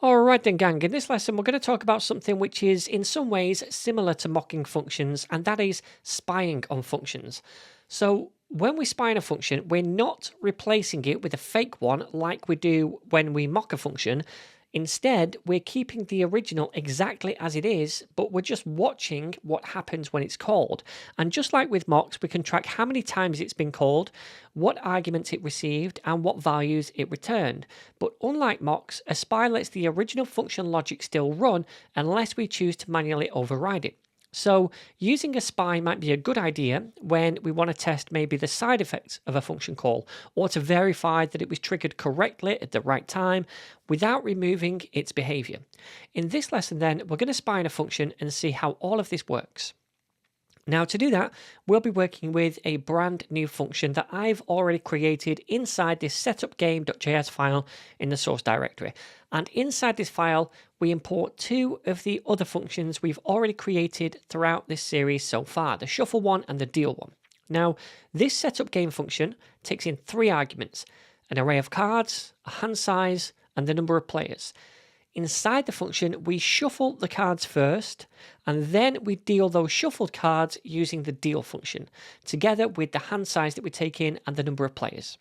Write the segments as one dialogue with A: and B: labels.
A: Alright then gang, in this lesson we're going to talk about something which is in some ways similar to mocking functions, and that is spying on functions. So when we spy on a function, we're not replacing it with a fake one like we do when we mock a function. Instead, we're keeping the original exactly as it is, but we're just watching what happens when it's called. And just like with mocks, we can track how many times it's been called, what arguments it received, and what values it returned. But unlike mocks, a spy lets the original function logic still run unless we choose to manually override it. So using a spy might be a good idea when we want to test maybe the side effects of a function call, or to verify that it was triggered correctly at the right time without removing its behavior. In this lesson then, we're going to spy on a function and see how all of this works. Now to do that, we'll be working with a brand new function that I've already created inside this setupgame.js file in the source directory. And inside this file, we import two of the other functions we've already created throughout this series so far, the shuffle one and the deal one. Now, this setupGame function takes in three arguments: an array of cards, a hand size, and the number of players. Inside the function, we shuffle the cards first, and then we deal those shuffled cards using the deal function, together with the hand size that we take in and the number of players.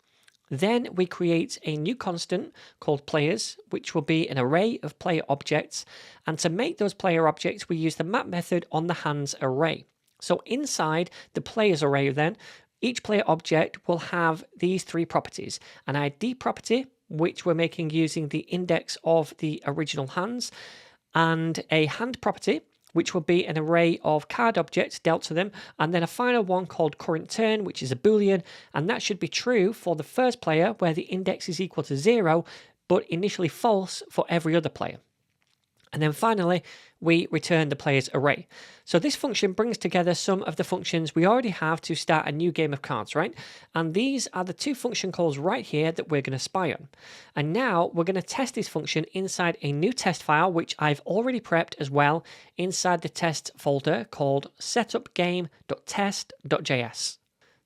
A: Then we create a new constant called players, which will be an array of player objects, and to make those player objects, we use the map method on the hands array. So inside the players array then, each player object will have these three properties: an ID property, which we're making using the index of the original hands, and a hand property, which will be an array of card objects dealt to them, and then a final one called current turn, which is a boolean, and that should be true for the first player where the index is equal to 0, but initially false for every other player. And then finally, we return the players array. So this function brings together some of the functions we already have to start a new game of cards, right? And these are the two function calls right here that we're going to spy on. And now we're going to test this function inside a new test file, which I've already prepped as well inside the test folder called setupgame.test.js.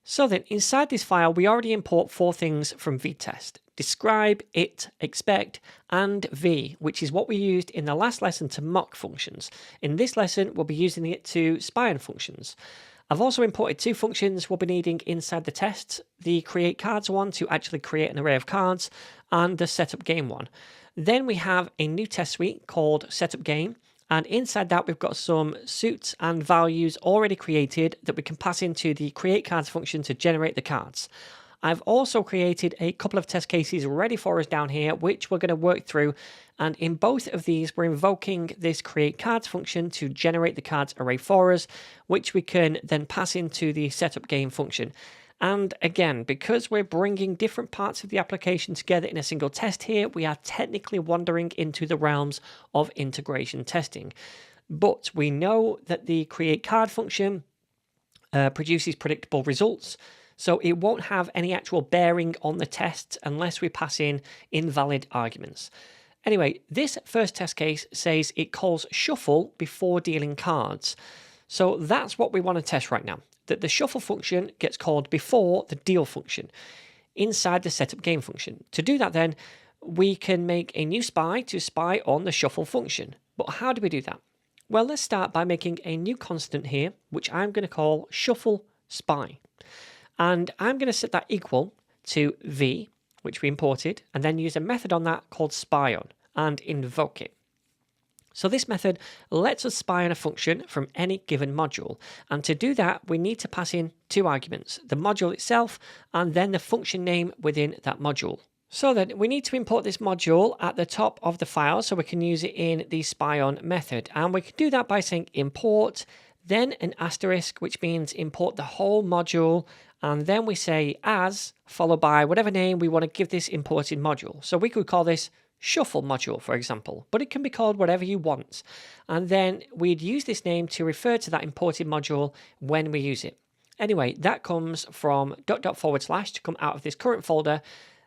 A: So then, inside this file, we already import four things from Vitest: describe, it, expect, and v, which is what we used in the last lesson to mock functions. In this lesson, we'll be using it to spy on functions. I've also imported two functions we'll be needing inside the tests: the create cards one to actually create an array of cards, and the setup game one. Then we have a new test suite called setup game, and inside that we've got some suits and values already created that we can pass into the create cards function to generate the cards. I've also created a couple of test cases ready for us down here, which we're going to work through. And in both of these, we're invoking this create cards function to generate the cards array for us, which we can then pass into the setup game function. And again, because we're bringing different parts of the application together in a single test here, we are technically wandering into the realms of integration testing. But we know that the create card function produces predictable results, so it won't have any actual bearing on the tests unless we pass in invalid arguments. Anyway, this first test case says it calls shuffle before dealing cards. So that's what we want to test right now, that the shuffle function gets called before the deal function inside the setup game function. To do that then, we can make a new spy to spy on the shuffle function. But how do we do that? Well, let's start by making a new constant here, which I'm going to call shuffle spy. And I'm going to set that equal to v, which we imported, and then use a method on that called spy on and invoke it. So this method lets us spy on a function from any given module. And to do that, we need to pass in two arguments: the module itself and then the function name within that module. So then we need to import this module at the top of the file so we can use it in the spy on method. And we can do that by saying import, then an asterisk, which means import the whole module. And then we say as, followed by whatever name we want to give this imported module. So we could call this shuffle module, for example, but it can be called whatever you want. And then we'd use this name to refer to that imported module when we use it. Anyway, that comes from .. to come out of this current folder,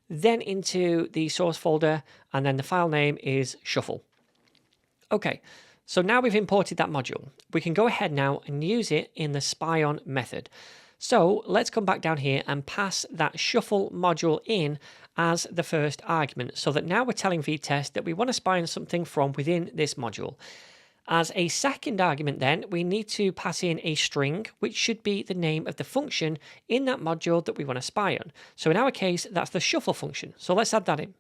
A: then into the source folder, and then the file name is shuffle. Okay, so now we've imported that module. We can go ahead now and use it in the spy on method. So let's come back down here and pass that shuffle module in as the first argument, so that now we're telling Vitest that we want to spy on something from within this module. As a second argument then, we need to pass in a string, which should be the name of the function in that module that we want to spy on. So in our case, that's the shuffle function. So let's add that in.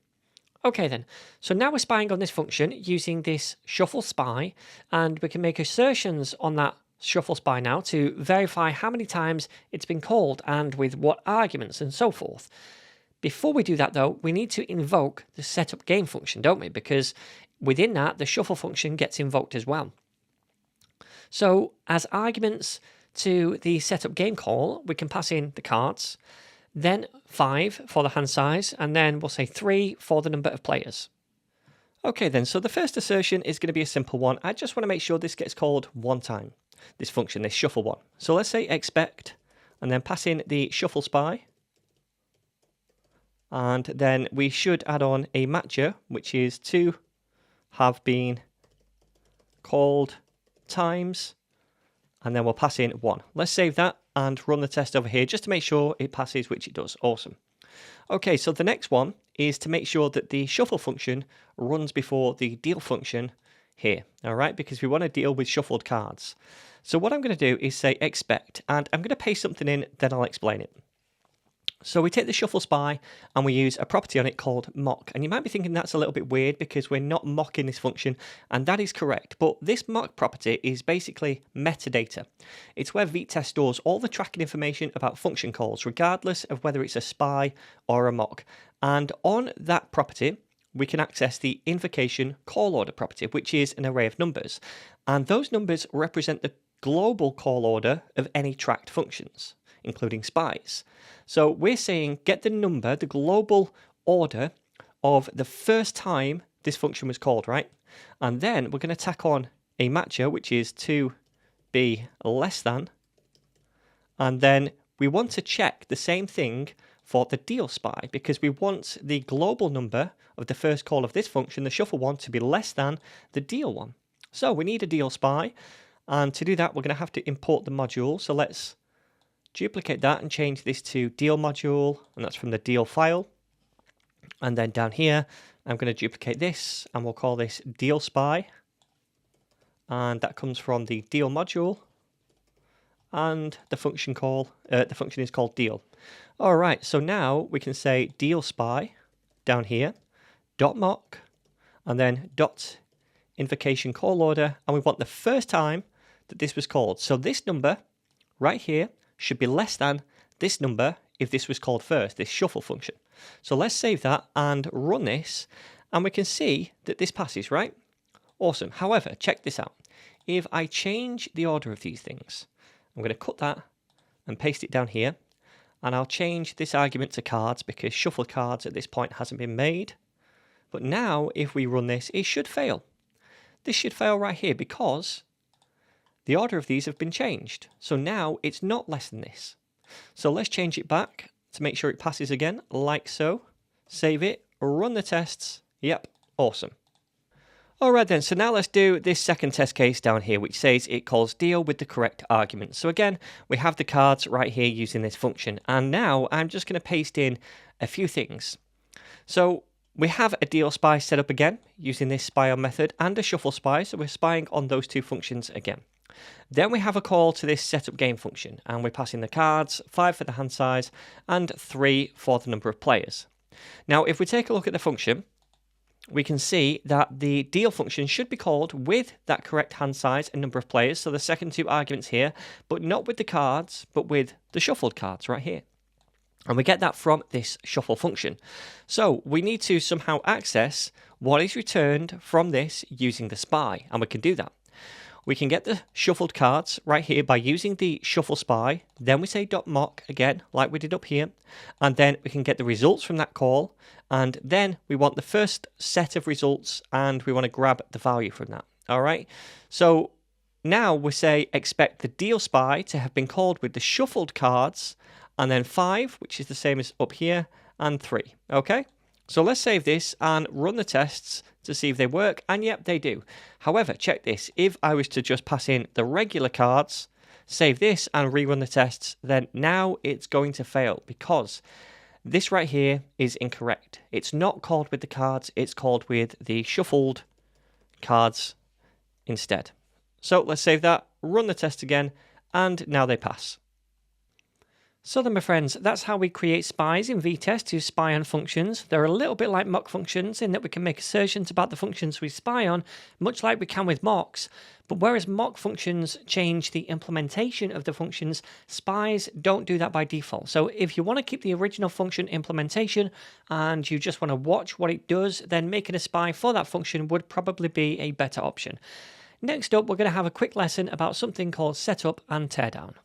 A: Okay then, so now we're spying on this function using this shuffle spy, and we can make assertions on that shuffle spy now to verify how many times it's been called and with what arguments and so forth. Before we do that though, we need to invoke the setup game function, don't we? Because within that, the shuffle function gets invoked as well. So as arguments to the setup game call, we can pass in the cards, then 5 for the hand size, and then we'll say 3 for the number of players. Okay then, so the first assertion is going to be a simple one. I just want to make sure this gets called one time, this function, this shuffle one. So let's say expect, and then pass in the shuffle spy. And then we should add on a matcher, which is to have been called times, and then we'll pass in 1. Let's save that and run the test over here just to make sure it passes, which it does. Awesome. Okay, so the next one is to make sure that the shuffle function runs before the deal function here, all right, because we want to deal with shuffled cards. So what I'm going to do is say expect, and I'm going to paste something in, then I'll explain it. So we take the shuffle spy and we use a property on it called mock. And you might be thinking that's a little bit weird because we're not mocking this function, and that is correct. But this mock property is basically metadata. It's where Vitest stores all the tracking information about function calls, regardless of whether it's a spy or a mock. And on that property, we can access the invocation call order property, which is an array of numbers. And those numbers represent the global call order of any tracked functions, including spies. So we're saying get the number, the global order of the first time this function was called, right? And then we're going to tack on a matcher, which is to be less than. And then we want to check the same thing for the deal spy, because we want the global number of the first call of this function, the shuffle one, to be less than the deal one. So we need a deal spy. And to do that, we're going to have to import the module. So let's duplicate that and change this to deal module, and that's from the deal file. And then down here, I'm going to duplicate this, and we'll call this deal spy. And that comes from the deal module. And the function is called deal. All right, so now we can say deal spy down here, dot mock, and then dot invocation call order, and we want the first time that this was called. So this number right here should be less than this number if this was called first, this shuffle function. So let's save that and run this, and we can see that this passes, right? Awesome. However, check this out. If I change the order of these things, I'm going to cut that and paste it down here, and I'll change this argument to cards because shuffle cards at this point hasn't been made. But now if we run this, it should fail. This should fail right here because the order of these have been changed. So now it's not less than this. So let's change it back to make sure it passes again, like so. Save it, run the tests. Yep, awesome. All right then, so now let's do this second test case down here, which says it calls deal with the correct argument. So again, we have the cards right here using this function. And now I'm just going to paste in a few things. So we have a deal spy set up again using this spy on method and a shuffle spy. So we're spying on those two functions again. Then we have a call to this setup game function, and we're passing the cards, 5 for the hand size and 3 for the number of players. Now, if we take a look at the function, we can see that the deal function should be called with that correct hand size and number of players, so the second two arguments here, but not with the cards, but with the shuffled cards right here. And we get that from this shuffle function. So we need to somehow access what is returned from this using the spy, and we can do that. We can get the shuffled cards right here by using the shuffle spy. Then we say .mock again, like we did up here. And then we can get the results from that call. And then we want the first set of results, and we want to grab the value from that. All right. So now we say expect the deal spy to have been called with the shuffled cards, and then 5, which is the same as up here, and 3. Okay. So let's save this and run the tests to see if they work, and yep, they do. However, check this. If I was to just pass in the regular cards, save this and rerun the tests, then now it's going to fail because this right here is incorrect. It's not called with the cards, it's called with the shuffled cards instead. So let's save that, run the test again, and now they pass. So then, my friends, that's how we create spies in Vitest to spy on functions. They're a little bit like mock functions in that we can make assertions about the functions we spy on, much like we can with mocks. But whereas mock functions change the implementation of the functions, spies don't do that by default. So if you want to keep the original function implementation and you just want to watch what it does, then making a spy for that function would probably be a better option. Next up, we're going to have a quick lesson about something called setup and teardown.